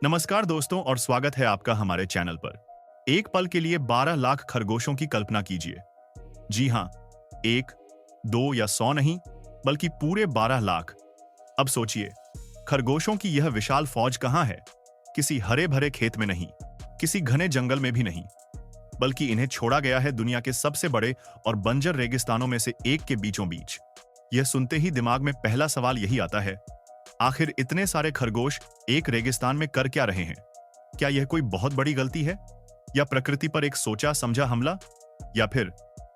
नमस्कार दोस्तों और स्वागत है आपका हमारे चैनल पर। एक पल के लिए 12 लाख खरगोशों की कल्पना कीजिए। जी हां, एक, दो या 100 नहीं, बल्कि पूरे 12 लाख। अब सोचिए, खरगोशों की यह विशाल फौज कहां है? किसी हरे भरे खेत में नहीं, किसी घने जंगल में भी नहीं, बल्कि इन्हें छोड़ा गया है दुनिया के सबसे बड़े और बंजर रेगिस्तानों में से एक के बीचों बीच। यह सुनते ही दिमाग में पहला सवाल यही आता है, आखिर इतने सारे खरगोश एक रेगिस्तान में कर क्या रहे हैं? क्या यह कोई बहुत बड़ी गलती है, या प्रकृति पर एक सोचा समझा हमला, या फिर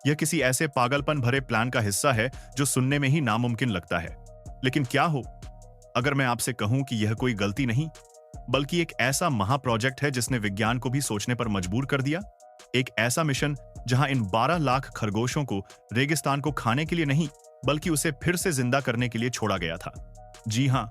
यह किसी ऐसे पागलपन भरे प्लान का हिस्सा है जो सुनने में ही नामुमकिन लगता है? लेकिन क्या हो अगर मैं आपसे कहूं कि यह कोई गलती नहीं, बल्कि एक ऐसा महाप्रोजेक्ट है जिसने विज्ञान को भी सोचने पर मजबूर कर दिया। एक ऐसा मिशन जहां इन 12 लाख खरगोशों को रेगिस्तान को खाने के लिए नहीं, बल्कि उसे फिर से जिंदा करने के लिए छोड़ा गया था। जी हां,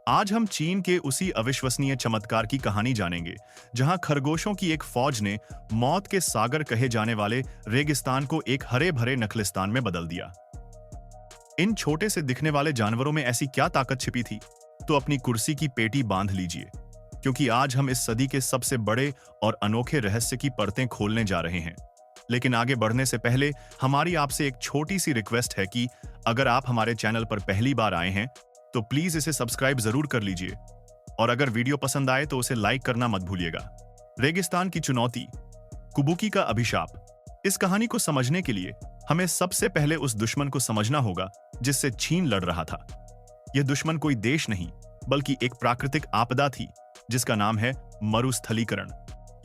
आज हम चीन के उसी अविश्वसनीय चमत्कार की कहानी जानेंगे, जहां खरगोशों की एक फौज ने मौत के सागर कहे जाने वाले रेगिस्तान को एक हरे भरे नखलिस्तान में बदल दिया। इन छोटे से दिखने वाले जानवरों में ऐसी क्या ताकत छिपी थी? तो अपनी कुर्सी की पेटी बांध लीजिए, क्योंकि आज हम इस सदी के सबसे बड़े और अनोखे रहस्य की परतें खोलने जा रहे हैं। लेकिन आगे बढ़ने से पहले हमारी आपसे एक छोटी सी रिक्वेस्ट है कि अगर आप हमारे चैनल पर पहली बार आए हैं तो प्लीज इसे सब्सक्राइब जरूर कर लीजिए, और अगर वीडियो पसंद आए तो उसे लाइक करना मत भूलिएगा। रेगिस्तान की चुनौती, कुबुकी का अभिशाप। इस कहानी को समझने के लिए हमें सबसे पहले उस दुश्मन को समझना होगा जिससे चीन लड़ रहा था। यह दुश्मन कोई देश नहीं, बल्कि एक प्राकृतिक आपदा थी जिसका नाम है मरुस्थलीकरण,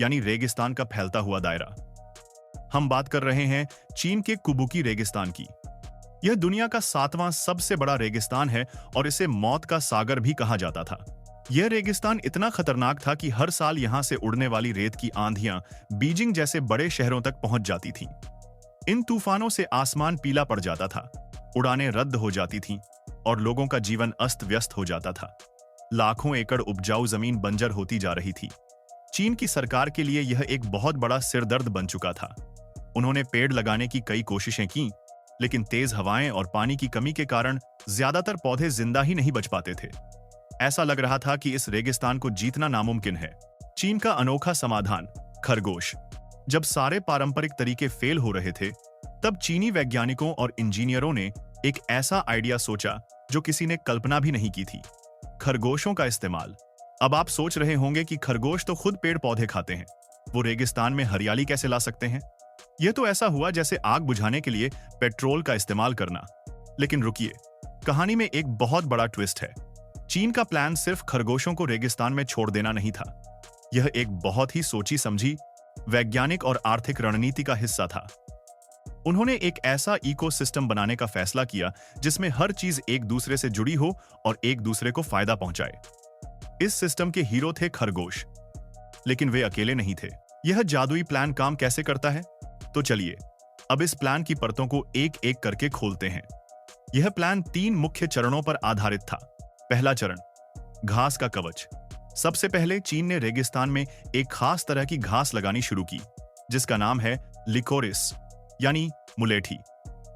यानी रेगिस्तान का फैलता हुआ दायरा। हम बात कर रहे हैं चीन के कुबुकी रेगिस्तान की। यह दुनिया का 7वां सबसे बड़ा रेगिस्तान है और इसे मौत का सागर भी कहा जाता था। यह रेगिस्तान इतना खतरनाक था कि हर साल यहां से उड़ने वाली रेत की आंधियां बीजिंग जैसे बड़े शहरों तक पहुंच जाती थीं। इन तूफानों से आसमान पीला पड़ जाता था, उड़ानें रद्द हो जाती थीं और लोगों का जीवन अस्त व्यस्त हो जाता था। लाखों एकड़ उपजाऊ जमीन बंजर होती जा रही थी। चीन की सरकार के लिए यह एक बहुत बड़ा सिरदर्द बन चुका था। उन्होंने पेड़ लगाने की कई कोशिशें की, लेकिन तेज हवाएं और पानी की कमी के कारण ज्यादातर पौधे जिंदा ही नहीं बच पाते थे। ऐसा लग रहा था कि इस रेगिस्तान को जीतना नामुमकिन है। चीन का अनोखा समाधान, खरगोश। जब सारे पारंपरिक तरीके फेल हो रहे थे, तब चीनी वैज्ञानिकों और इंजीनियरों ने एक ऐसा आइडिया सोचा जो किसी ने कल्पना भी नहीं की थी, खरगोशों का इस्तेमाल। अब आप सोच रहे होंगे कि खरगोश तो खुद पेड़ पौधे खाते हैं, वो रेगिस्तान में हरियाली कैसे ला सकते हैं? यह तो ऐसा हुआ जैसे आग बुझाने के लिए पेट्रोल का इस्तेमाल करना। लेकिन रुकिए, कहानी में एक बहुत बड़ा ट्विस्ट है। चीन का प्लान सिर्फ खरगोशों को रेगिस्तान में छोड़ देना नहीं था। यह एक बहुत ही सोची समझी वैज्ञानिक और आर्थिक रणनीति का हिस्सा था। उन्होंने एक ऐसा इकोसिस्टम बनाने का फैसला किया जिसमें हर चीज एक दूसरे से जुड़ी हो और एक दूसरे को फायदा पहुंचाए। इस सिस्टम के हीरो थे खरगोश, लेकिन वे अकेले नहीं थे। यह जादुई प्लान काम कैसे करता है? तो चलिए अब इस प्लान की परतों को एक एक करके खोलते हैं। यह प्लान 3 मुख्य चरणों पर आधारित था। पहला चरण, घास का कवच। सबसे पहले चीन ने रेगिस्तान में एक खास तरह की घास लगानी शुरू की, जिसका नाम है लिकोरिस, यानी मुलेठी।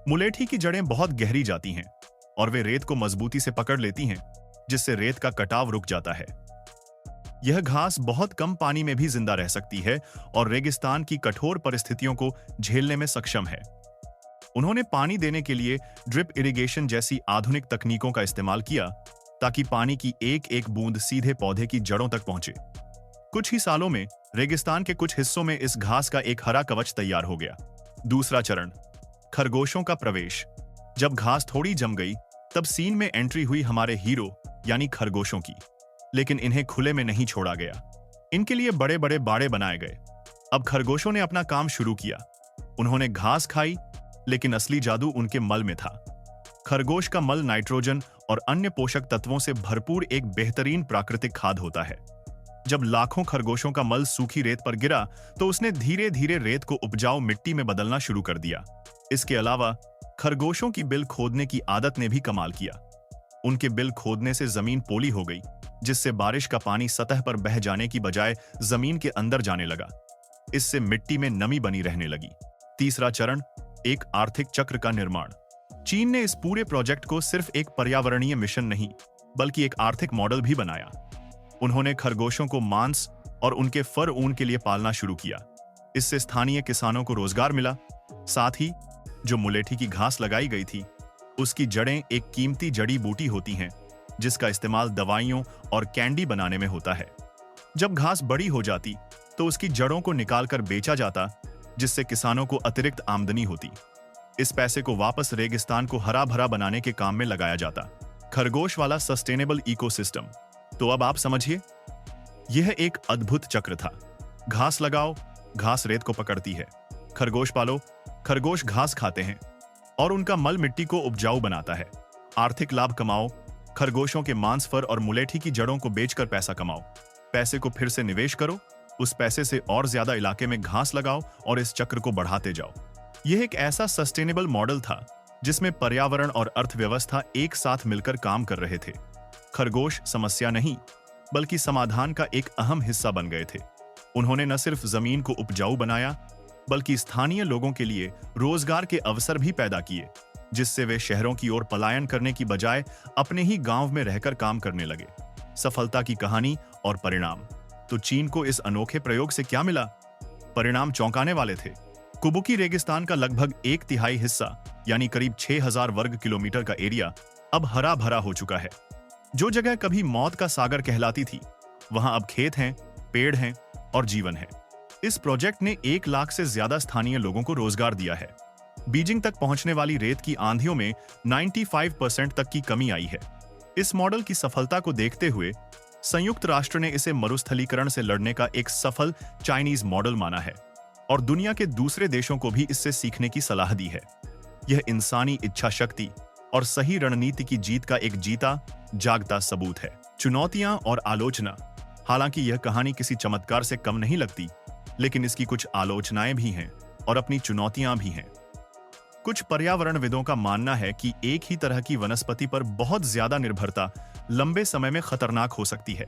मुलेठी की जड़ें बहुत गहरी जाती हैं और वे रेत को मजबूती से पकड़ लेती हैं, जिससे रेत का कटाव रुक जाता है। यह घास बहुत कम पानी में भी जिंदा रह सकती है और रेगिस्तान की कठोर परिस्थितियों को झेलने में सक्षम है। उन्होंने पानी देने के लिए ड्रिप इरिगेशन जैसी आधुनिक तकनीकों का इस्तेमाल किया, ताकि पानी की एक एक बूंद सीधे पौधे की जड़ों तक पहुंचे। कुछ ही सालों में रेगिस्तान के कुछ हिस्सों में इस घास का एक हरा कवच तैयार हो गया। दूसरा चरण, खरगोशों का प्रवेश। जब घास थोड़ी जम गई, तब सीन में एंट्री हुई हमारे हीरो यानी खरगोशों की। लेकिन इन्हें खुले में नहीं छोड़ा गया। इनके लिए बड़े बड़े बाड़े बनाए गए। अब खरगोशों ने अपना काम शुरू किया। उन्होंने घास खाई, लेकिन असली जादू उनके मल में था। खरगोश का मल नाइट्रोजन और अन्य पोषक तत्वों से भरपूर एक बेहतरीन प्राकृतिक खाद होता है। जब लाखों खरगोशों का मल सूखी रेत पर गिरा, तो उसने धीरे धीरे रेत को उपजाऊ मिट्टी में बदलना शुरू कर दिया। इसके अलावा खरगोशों की बिल खोदने की आदत ने भी कमाल किया। उनके बिल खोदने से जमीन पोली हो गई, जिससे बारिश का पानी सतह पर बह जाने की बजाय जमीन के अंदर जाने लगा। इससे मिट्टी में नमी बनी रहने लगी। तीसरा चरण, एक आर्थिक चक्र का निर्माण। चीन ने इस पूरे प्रोजेक्ट को सिर्फ एक पर्यावरणीय मिशन नहीं, बल्कि एक आर्थिक मॉडल भी बनाया। उन्होंने खरगोशों को मांस और उनके फर ऊन के लिए पालना शुरू किया। इससे स्थानीय किसानों को रोजगार मिला। साथ ही जो मुलेठी की घास लगाई गई थी, उसकी जड़ें एक कीमती जड़ी बूटी होती हैं, जिसका इस्तेमाल दवाइयों और कैंडी बनाने में होता है। जब घास बड़ी हो जाती तो उसकी जड़ों को निकालकर बेचा जाता, जिससे किसानों को अतिरिक्त आमदनी होती। इस पैसे को वापस रेगिस्तान को हरा भरा बनाने के काम में लगाया जाता। खरगोश वाला सस्टेनेबल इकोसिस्टम। तो अब आप समझिए, यह एक अद्भुत चक्र था। घास लगाओ, घास रेत को पकड़ती है। खरगोश पालो, खरगोश घास खाते हैं और उनका मल मिट्टी को उपजाऊ बनाता है। आर्थिक लाभ कमाओ, खरगोशों के मांस, फर और मुलेठी की जड़ों को बेचकर पैसा कमाओ। पैसे को फिर से निवेश करो, उस पैसे से और ज्यादा इलाके में घास लगाओ और इस चक्र को बढ़ाते जाओ। यह एक ऐसा सस्टेनेबल मॉडल था जिसमें पर्यावरण और अर्थव्यवस्था एक साथ मिलकर काम कर रहे थे। खरगोश समस्या नहीं, बल्कि समाधान का एक अहम हिस्सा बन गए थे। उन्होंने न सिर्फ जमीन को उपजाऊ बनाया, बल्कि स्थानीय लोगों के लिए रोजगार के अवसर भी पैदा किए, जिससे वे शहरों की ओर पलायन करने की बजाय अपने ही गांव में रहकर काम करने लगे। सफलता की कहानी और परिणाम। तो चीन को इस अनोखे प्रयोग से क्या मिला? परिणाम चौंकाने वाले थे। कुबुकी रेगिस्तान का लगभग 1/3 हिस्सा, यानी करीब 6000 वर्ग किलोमीटर का एरिया, अब हरा भरा हो चुका है। जो जगह कभी मौत का सागर कहलाती थी, वहां अब खेत हैं, पेड़ हैं और जीवन है। इस प्रोजेक्ट ने 1 लाख से ज्यादा स्थानीय लोगों को रोजगार दिया है। बीजिंग तक पहुंचने वाली रेत की आंधियों में 95% तक की कमी आई है। इस मॉडल की सफलता को देखते हुए संयुक्त राष्ट्र ने इसे मरुस्थलीकरण से लड़ने का एक सफल चाइनीज मॉडल माना है और दुनिया के दूसरे देशों को भी इससे सीखने की सलाह दी है। यह इंसानी इच्छा शक्ति और सही रणनीति की जीत का एक जीता जागता सबूत है। चुनौतियां और आलोचना। हालांकि यह कहानी किसी चमत्कार से कम नहीं लगती, लेकिन इसकी कुछ आलोचनाएं भी हैं और अपनी चुनौतियां भी हैं। कुछ पर्यावरणविदों का मानना है कि एक ही तरह की वनस्पति पर बहुत ज्यादा निर्भरता लंबे समय में खतरनाक हो सकती है।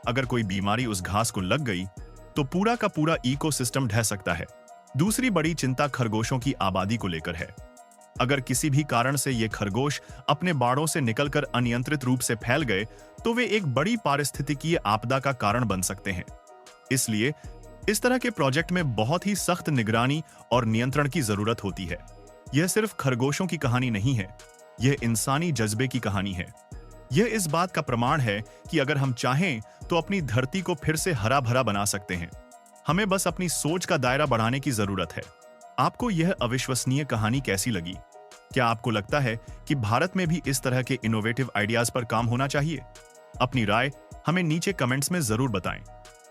अगर कोई बीमारी उस घास को लग गई तो पूरा का पूरा इकोसिस्टम ढह सकता है। दूसरी बड़ी चिंता खरगोशों की आबादी को लेकर है। अगर किसी भी कारण से ये खरगोश अपने बाड़ों से निकलकर अनियंत्रित रूप से फैल गए तो वे एक बड़ी पारिस्थितिकीय आपदा का कारण बन सकते हैं। इसलिए इस तरह के प्रोजेक्ट में बहुत ही सख्त निगरानी और नियंत्रण की जरूरत होती है। यह सिर्फ खरगोशों की कहानी नहीं है, यह इंसानी जज्बे की कहानी है। यह इस बात का प्रमाण है कि अगर हम चाहें तो अपनी धरती को फिर से हरा भरा बना सकते हैं। हमें बस अपनी सोच का दायरा बढ़ाने की जरूरत है। आपको यह अविश्वसनीय कहानी कैसी लगी? क्या आपको लगता है कि भारत में भी इस तरह के इनोवेटिव आइडियाज पर काम होना चाहिए? अपनी राय हमें नीचे कमेंट्स में जरूर बताएं।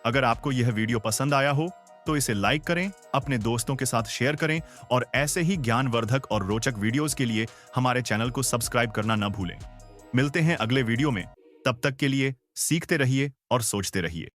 अगर आपको यह वीडियो पसंद आया हो तो इसे लाइक करें, अपने दोस्तों के साथ शेयर करें और ऐसे ही ज्ञानवर्धक और रोचक वीडियोस के लिए हमारे चैनल को सब्सक्राइब करना न भूलें। मिलते हैं अगले वीडियो में। तब तक के लिए सीखते रहिए और सोचते रहिए।